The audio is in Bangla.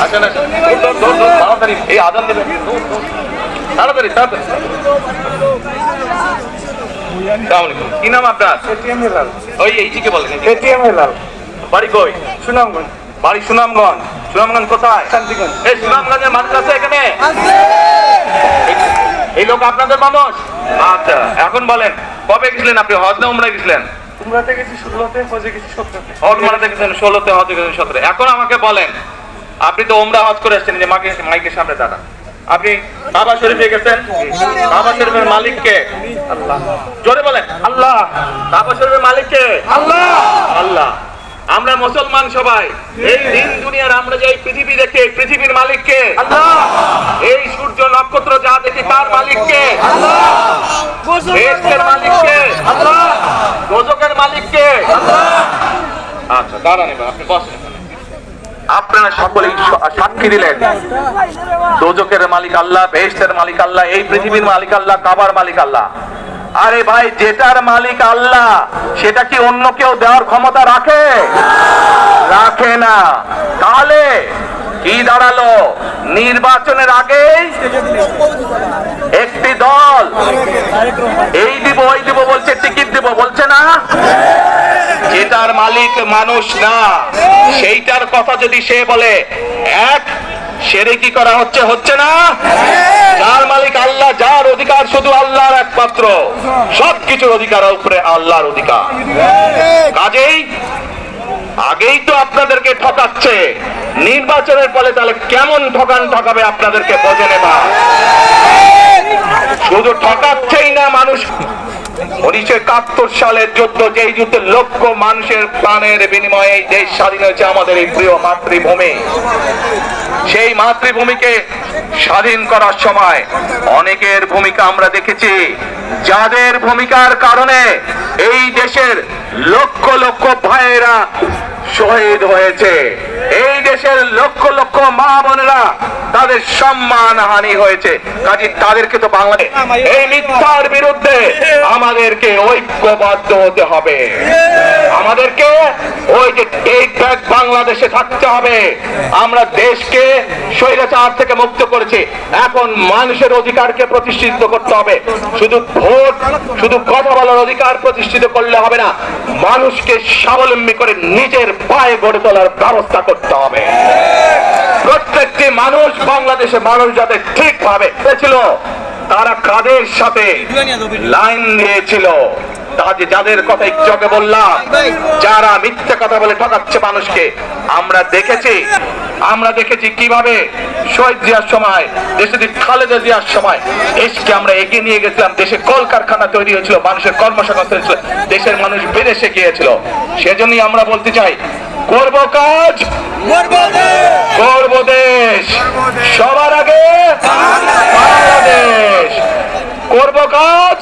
আসেন আসেন, তাড়াতাড়ি এই আজান দেবেন, তাড়াতাড়ি তাড়াতাড়ি। কি নাম আপনার? ওই এইদিকে বলেন। বাড়ি কই? সুনামগঞ্জ। বাড়ি সুনামগঞ্জ। সুনামগঞ্জ কোথায়? শান্তিগঞ্জ। এই সুনামগঞ্জের মানুষ আছে এখানে? এই লোক আপনাদের মানুষ? আচ্ছা, এখন বলেন কবে গেছিলেন আপনি? হজ না উমরায় গেছিলেন? উমরাতে গেছি 16তে, হজে গেছি 17তে। উমরাতে গেছেন 16তে, হজে গেছেন 17। এখন আমাকে বলেন, আপনি তো উমরা হজ করে আসছেন, যে মাইকের সামনে দাঁড়া, আপনি কাবা শরীফে গেছেন, কাবা শরীফের মালিক কে? আল্লাহ। জোরে বলেন। আল্লাহ। কাবা শরীফের মালিক কে? আল্লাহ। আল্লাহ। আমরা মুসলমান সবাই, এই দিন দুনিয়ার আমরা যে এই পৃথিবী দেখি, এই পৃথিবীর মালিক কে? আল্লাহ। এই সূর্য নক্ষত্র যা দেখি তার মালিক কে? আল্লাহ। বেহেশতের মালিক কে? আল্লাহ। দোজখের মালিক কে? আল্লাহ। আচ্ছা দাঁড়ান, এবার আপনি বসেন। আপনারা সকলেই সাক্ষী দিলেন দোজখের মালিক আল্লাহ, বেহেশতের মালিক আল্লাহ, এই পৃথিবীর মালিক আল্লাহ, কাবার মালিক আল্লাহ। আরে ভাই, যেটার মালিক আল্লাহ সেটা কি অন্য কেউ দেওয়ার ক্ষমতা রাখে? রাখে না। তাহলে কি দাঁড়ালো? নির্বাচনের আগে একটি দল এই দিব ওই দিব বলছে, টিকিট দিব বলছে না? যেটার মালিক মানুষ না, সেইটার কথা যদি সে বলে, এক সেরে কি করা হচ্ছে? হচ্ছে না? যার মালিক আল্লাহ, যার অধিকার শুধু আল্লাহর একমাত্র, সবকিছুর অধিকার উপরে আল্লাহর অধিকার। কাজেই আগেই তো আপনাদেরকে ঠকাচ্ছে, নির্বাচনের ফলে তাহলে কেমন ঠকাবে আপনাদেরকে বোঝে নেবা। শুধু ঠকাচ্ছেই না, মানুষ 1971 সালের যুদ্ধ, যেই যুদ্ধে লক্ষ মানুষের প্রাণের বিনিময়ে এই দেশ স্বাধীন হয়েছে, আমাদের এই প্রিয় মাতৃভূমি, সেই মাতৃভূমিকে স্বাধীন করার সময় অনেকের ভূমিকা আমরা দেখেছি, যাদের ভূমিকার কারণে এই দেশের লক্ষ লক্ষ ভাইয়েরা শহীদ হয়েছে, এই দেশের লক্ষ লক্ষ মা বোনেরা তাদের সম্মান হানি হয়েছে। কাজে তাদেরকে তো বাংলাদেশ এই মিথ্যার বিরুদ্ধে আমাদেরকে ঐক্যবদ্ধ হতে হবে। আমাদেরকে ওই যে টেক ব্যাক বাংলাদেশে থাকতে হবে। আমরা দেশকে স্বৈরাচার থেকে মুক্ত করেছি, এখন মানুষের অধিকারকে প্রতিষ্ঠিত করতে হবে। শুধু ভোট, শুধু কথা বলার অধিকার প্রতিষ্ঠিত করলে হবে না, মানুষকে স্বাবলম্বী করে নিজের পায়ে গড়ে তোলার ব্যবস্থা করতে হবে। প্রত্যেকটি মানুষ, বাংলাদেশে মানুষ যাতে ঠিকভাবে ছিল, তারা কাদের সাথে লাইন দিয়েছিল, যাদের কথা একটু বললাম, যারা মিথ্যা কথা বলে ঠকাচ্ছে মানুষকে, আমরা দেখেছি কিভাবে শহীদ জিয়ার সময়, দেশে খালেদা জিয়ার সময় দেশকে আমরা এগিয়ে নিয়ে গেছিলাম। দেশে কলকারখানা তৈরি হয়েছিল, মানুষের কর্মসংস্থান হয়েছিল, দেশের মানুষ বিদেশে গিয়েছিল। সেজন্যই আমরা বলতে চাই, করব কাজ, করব দেশ, সবার আগে বাংলাদেশ। করব কাজ,